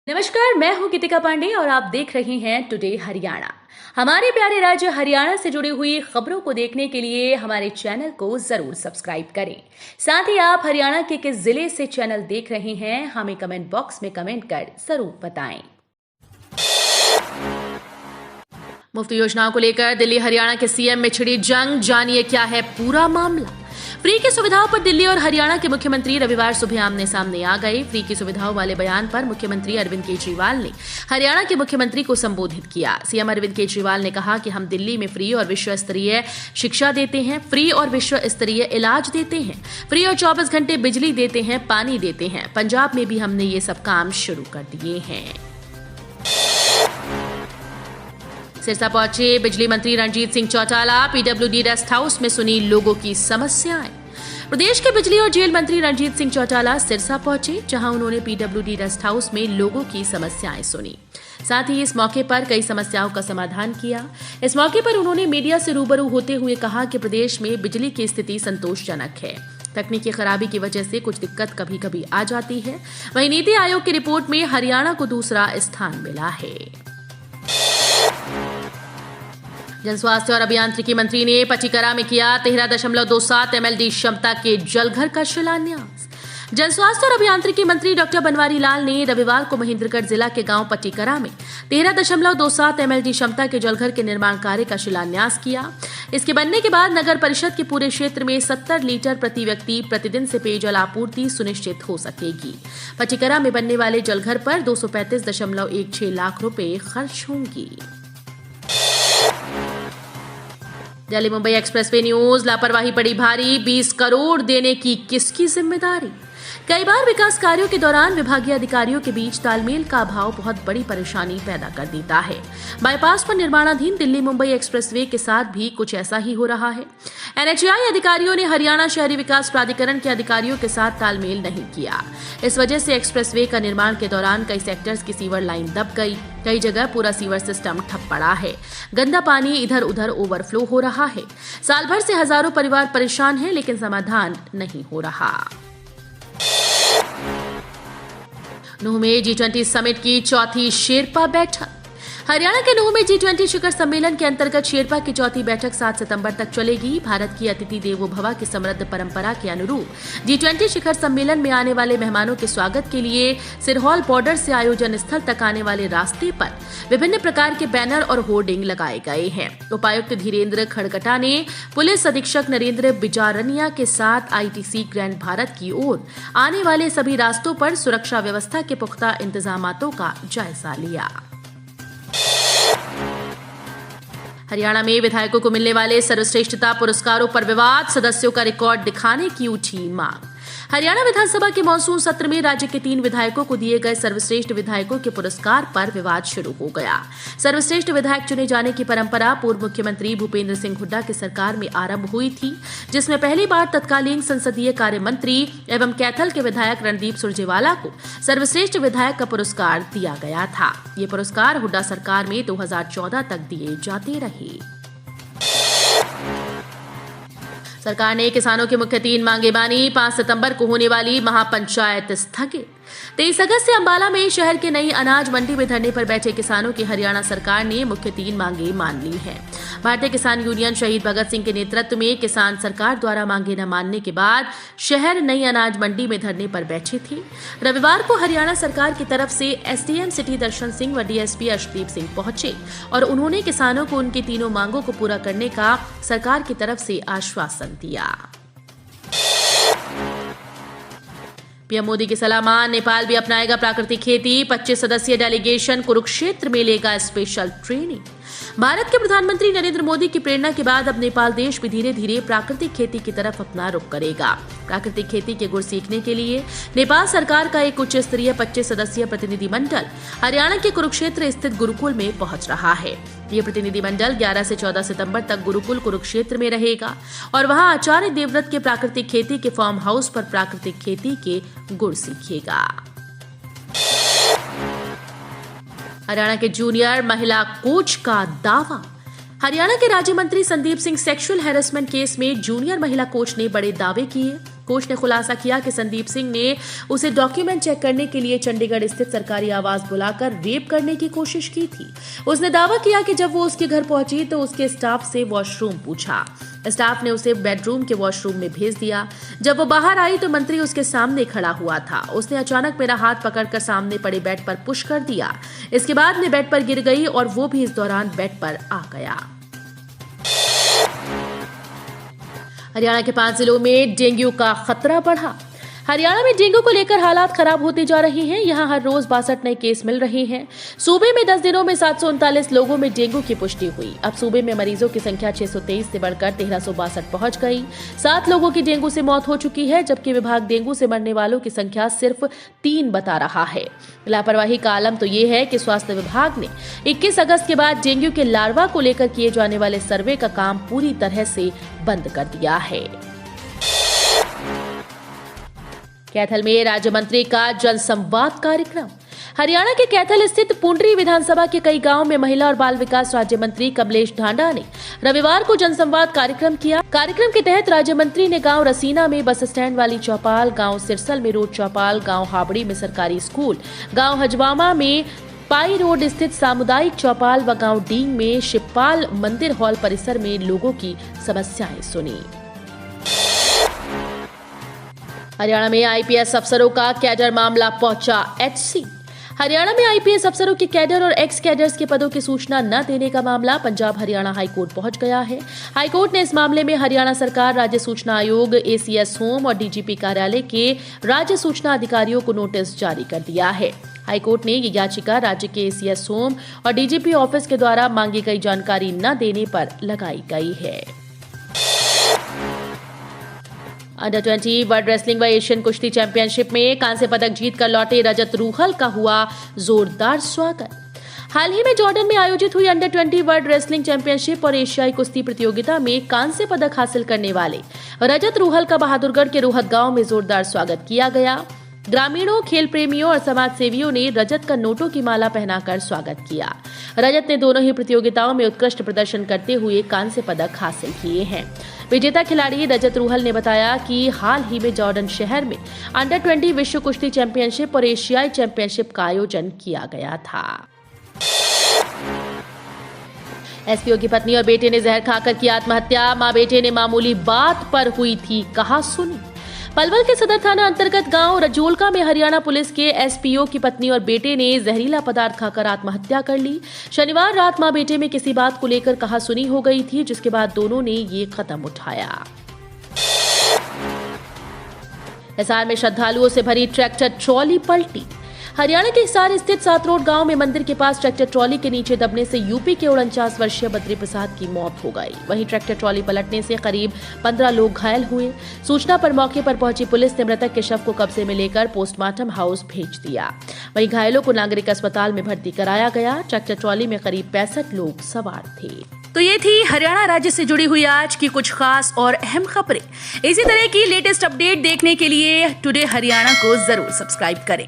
नमस्कार, मैं हूं गीतिका पांडे और आप देख रहे हैं टुडे हरियाणा। हमारे प्यारे राज्य हरियाणा से जुड़ी हुई खबरों को देखने के लिए हमारे चैनल को जरूर सब्सक्राइब करें। साथ ही आप हरियाणा के किस जिले से चैनल देख रहे हैं हमें कमेंट बॉक्स में कमेंट कर जरूर बताएं। मुफ्त योजनाओं को लेकर दिल्ली हरियाणा के सीएम में छिड़ी जंग, जानिए क्या है पूरा मामला। फ्री की सुविधाओं पर दिल्ली और हरियाणा के मुख्यमंत्री रविवार सुबह आमने सामने आ गए। फ्री की सुविधाओं वाले बयान पर मुख्यमंत्री अरविंद केजरीवाल ने हरियाणा के मुख्यमंत्री को संबोधित किया। सीएम अरविंद केजरीवाल ने कहा कि हम दिल्ली में फ्री और विश्व स्तरीय शिक्षा देते हैं, फ्री और विश्व स्तरीय इलाज देते हैं, फ्री और 24 घंटे बिजली देते हैं, पानी देते हैं। पंजाब में भी हमने ये सब काम शुरू कर दिए हैं। सिरसा पहुंचे बिजली मंत्री Ranjit Singh Chautala. PWD rest house में सुनी लोगों की समस्याएं। प्रदेश के बिजली और जेल मंत्री रणजीत सिंह चौटाला सिरसा पहुंचे, जहां उन्होंने पीडब्ल्यूडी रेस्ट हाउस में लोगों की समस्याएं सुनी। साथ ही इस मौके पर कई समस्याओं का समाधान किया। इस मौके पर उन्होंने मीडिया से रूबरू होते हुए कहा कि प्रदेश में बिजली की स्थिति संतोषजनक है। तकनीकी खराबी की वजह से कुछ दिक्कत कभी कभी आ जाती है। वहीं नीति आयोग की रिपोर्ट में हरियाणा को दूसरा स्थान मिला है। जन स्वास्थ्य और अभियांत्रिकी मंत्री ने पटिकरा में किया 13.27 MLD क्षमता के जलघर का शिलान्यास। जन स्वास्थ्य और अभियांत्रिकी मंत्री डॉक्टर बनवारी लाल ने रविवार को महेंद्रगढ़ जिला के गांव पटिकरा में 13.27 MLD क्षमता के जलघर के निर्माण कार्य का शिलान्यास किया। इसके बनने के बाद नगर परिषद के पूरे क्षेत्र में 70 लीटर प्रति व्यक्ति प्रतिदिन से पेयजल आपूर्ति सुनिश्चित हो सकेगी। पटिकरा में बनने वाले जलघर पर 235.16 लाख रुपए खर्च होंगी। दिल्ली मुंबई एक्सप्रेसवे न्यूज, लापरवाही पड़ी भारी, 20 करोड़ देने की किसकी जिम्मेदारी। कई बार विकास कार्यों के दौरान विभागीय अधिकारियों के बीच तालमेल का अभाव बहुत बड़ी परेशानी पैदा कर देता है। बाईपास पर निर्माणाधीन दिल्ली मुंबई एक्सप्रेसवे के साथ भी कुछ ऐसा ही हो रहा है। NHAI अधिकारियों ने हरियाणा शहरी विकास प्राधिकरण के अधिकारियों के साथ तालमेल नहीं किया। इस वजह से एक्सप्रेसवे का निर्माण के दौरान कई सेक्टर्स की सीवर लाइन दब गई। कई जगह पूरा सीवर सिस्टम ठप पड़ा है। गंदा पानी इधर उधर ओवरफ्लो हो रहा है। साल भर से हजारों परिवार परेशान हैं, लेकिन समाधान नहीं हो रहा। नूह में G20 समिट की चौथी शेरपा बैठक। हरियाणा के नूह में G20 शिखर सम्मेलन के अंतर्गत शेरपा की चौथी बैठक 7 सितंबर तक चलेगी। भारत की अतिथि देवो भव की समृद्ध परंपरा के अनुरूप G20 शिखर सम्मेलन में आने वाले मेहमानों के स्वागत के लिए सिरहौल बॉर्डर से आयोजन स्थल तक आने वाले रास्ते पर विभिन्न प्रकार के बैनर और होर्डिंग लगाए गए हैं। उपायुक्त धीरेन्द्र खड़गटा ने पुलिस अधीक्षक नरेंद्र बिजारनिया के साथ ITC ग्रैंड भारत की ओर आने वाले सभी रास्तों पर सुरक्षा व्यवस्था के पुख्ता इंतजामातों का जायजा लिया। हरियाणा में विधायकों को मिलने वाले सर्वश्रेष्ठता पुरस्कारों पर विवाद, सदस्यों का रिकॉर्ड दिखाने की उठी मांग। हरियाणा विधानसभा के मॉनसून सत्र में राज्य के 3 विधायकों को दिए गए सर्वश्रेष्ठ विधायकों के पुरस्कार पर विवाद शुरू हो गया। सर्वश्रेष्ठ विधायक चुने जाने की परंपरा पूर्व मुख्यमंत्री भूपेंद्र सिंह हुड्डा की सरकार में आरंभ हुई थी, जिसमें पहली बार तत्कालीन संसदीय कार्य मंत्री एवं कैथल के विधायक रणदीप सुरजेवाला को सर्वश्रेष्ठ विधायक का पुरस्कार दिया गया था। ये पुरस्कार हुड्डा सरकार में 2014 तक दिए जाते रहे। सरकार ने किसानों की मुख्य 3 मांगे मानी। 5 सितंबर को होने वाली महापंचायत स्थगित। 23 अगस्त से अंबाला में शहर के नई अनाज मंडी में धरने पर बैठे किसानों की हरियाणा सरकार ने मुख्य 3 मांगे मान ली हैं। भारतीय किसान यूनियन शहीद भगत सिंह के नेतृत्व में किसान सरकार द्वारा मांगे न मानने के बाद शहर नई अनाज मंडी में धरने पर बैठे थे। रविवार को हरियाणा सरकार की तरफ से SDM सिटी दर्शन सिंह व DSP अर्शदीप सिंह पहुंचे और उन्होंने किसानों को उनकी तीनों मांगों को पूरा करने का सरकार की तरफ से आश्वासन दिया। पीएम मोदी की सलाह मान नेपाल भी अपनाएगा प्राकृतिक खेती। 25 सदस्यीय डेलीगेशन कुरुक्षेत्र में लेगा स्पेशल ट्रेनिंग। भारत के प्रधानमंत्री नरेंद्र मोदी की प्रेरणा के बाद अब नेपाल देश भी धीरे धीरे प्राकृतिक खेती की तरफ अपना रुख करेगा। प्राकृतिक खेती के गुर सीखने के लिए नेपाल सरकार का एक उच्च स्तरीय 25 सदस्यीय प्रतिनिधिमंडल हरियाणा के कुरुक्षेत्र स्थित गुरुकुल में पहुंच रहा है। ये प्रतिनिधिमंडल 11 से 14 सितंबर तक गुरुकुल कुरुक्षेत्र में रहेगा और वहां आचार्य देवव्रत के प्राकृतिक खेती के फार्म हाउस पर प्राकृतिक खेती के गुर सीखेगा। हरियाणा के जूनियर महिला कोच का दावा। हरियाणा के राज्य मंत्री Sandeep Singh sexual harassment case में जूनियर महिला कोच ने बड़े दावे किए। कोच ने खुलासा किया कि संदीप सिंह ने उसे डॉक्यूमेंट चेक करने के लिए चंडीगढ़ स्थित सरकारी आवास बुलाकर रेप करने की कोशिश की थी। उसने दावा किया कि जब वो उसके घर पहुंची तो उसके स्टाफ से वॉशरूम पूछा। स्टाफ ने उसे बेडरूम के वॉशरूम में भेज दिया। जब वो बाहर आई तो मंत्री उसके सामने खड़ा हुआ था। उसने अचानक मेरा हाथ पकड़कर सामने पड़े बेड पर पुश कर दिया। इसके बाद मैं बेड पर गिर गई और वो भी इस दौरान बेड पर आ गया। हरियाणा के 5 जिलों में डेंगू का खतरा बढ़ा। हरियाणा में डेंगू को लेकर हालात खराब होते जा रहे हैं। यहां हर रोज 62 नए केस मिल रहे हैं। सूबे में 10 दिनों में 739 लोगों में डेंगू की पुष्टि हुई। अब सूबे में मरीजों की संख्या 623 से बढ़कर 1362 पहुंच गई। 7 लोगों की डेंगू से मौत हो चुकी है, जबकि विभाग डेंगू से मरने वालों की संख्या सिर्फ 3 बता रहा है। लापरवाही का आलम तो ये है कि स्वास्थ्य विभाग ने 21 अगस्त के बाद डेंगू के लार्वा को लेकर किए जाने वाले सर्वे का काम पूरी तरह से बंद कर दिया है। कैथल में राज्य मंत्री का जनसंवाद कार्यक्रम। हरियाणा के कैथल स्थित पुंडरी विधानसभा के कई गांवों में महिला और बाल विकास राज्य मंत्री कमलेश ढांडा ने रविवार को जनसंवाद कार्यक्रम किया। कार्यक्रम के तहत राज्य मंत्री ने गांव रसीना में बस स्टैंड वाली चौपाल, गांव सिरसल में रोड चौपाल, गांव हाबड़ी में सरकारी स्कूल, गांव हजवामा में पाई रोड स्थित सामुदायिक चौपाल व गांव डींग में शिवपाल मंदिर हॉल परिसर में लोगों की समस्याएं सुनी। हरियाणा में आईपीएस अफसरों का कैडर मामला पहुंचा एचसी। हरियाणा में आईपीएस अफसरों के कैडर और एक्स कैडर्स के पदों की सूचना न देने का मामला पंजाब हरियाणा हाईकोर्ट पहुंच गया है। हाईकोर्ट ने इस मामले में हरियाणा सरकार, राज्य सूचना आयोग, एसीएस होम और डीजीपी कार्यालय के राज्य सूचना अधिकारियों को नोटिस जारी कर दिया है। हाईकोर्ट ने ये याचिका राज्य के एसीएस होम और डीजीपी ऑफिस के द्वारा मांगी गई जानकारी न देने पर लगाई गई है। अंडर 20 वर्ल्ड रेसलिंग व एशियन कुश्ती चैंपियनशिप में कांस्य पदक जीतकर लौटे रजत रूहल का हुआ जोरदार स्वागत। हाल ही में जॉर्डन में आयोजित हुई अंडर 20 वर्ल्ड रेसलिंग चैंपियनशिप और एशियाई कुश्ती प्रतियोगिता में कांस्य पदक हासिल करने वाले रजत रूहल का बहादुरगढ़ के रोहत गांव में जोरदार स्वागत किया गया। ग्रामीणों, खेल प्रेमियों और समाज सेवियों ने रजत का नोटों की माला पहनाकर स्वागत किया। रजत ने दोनों ही प्रतियोगिताओं में उत्कृष्ट प्रदर्शन करते हुए कांस्य पदक हासिल किए हैं। विजेता खिलाड़ी रजत रूहल ने बताया कि हाल ही में जॉर्डन शहर में अंडर 20 विश्व कुश्ती चैंपियनशिप और एशियाई चैंपियनशिप का आयोजन किया गया था। एसपीओ की पत्नी और बेटे ने जहर खाकर की आत्महत्या। मां बेटे ने मामूली बात पर हुई थी कहा सुनी। पलवल के सदर थाना अंतर्गत गांव रजोलका में हरियाणा पुलिस के एसपीओ की पत्नी और बेटे ने जहरीला पदार्थ खाकर आत्महत्या कर ली। शनिवार रात मां बेटे में किसी बात को लेकर कहासुनी हो गई थी, जिसके बाद दोनों ने ये कदम उठाया। हिसार में श्रद्धालुओं से भरी ट्रैक्टर ट्रॉली पलटी। हरियाणा के हिसार स्थित सातरोड गांव में मंदिर के पास ट्रैक्टर ट्रॉली के नीचे दबने से यूपी के 49 वर्षीय बद्री प्रसाद की मौत हो गई। वहीं ट्रैक्टर ट्रॉली पलटने से करीब 15 लोग घायल हुए। सूचना पर मौके पर पहुंची पुलिस ने मृतक के शव को कब्जे में लेकर पोस्टमार्टम हाउस भेज दिया। वहीं घायलों को नागरिक अस्पताल में भर्ती कराया गया। ट्रैक्टर ट्रॉली में करीब 65 लोग सवार थे। तो ये थी हरियाणा राज्य से जुड़ी हुई आज की कुछ खास और अहम खबरें। इसी तरह की लेटेस्ट अपडेट देखने के लिए टुडे हरियाणा को जरूर सब्सक्राइब करें।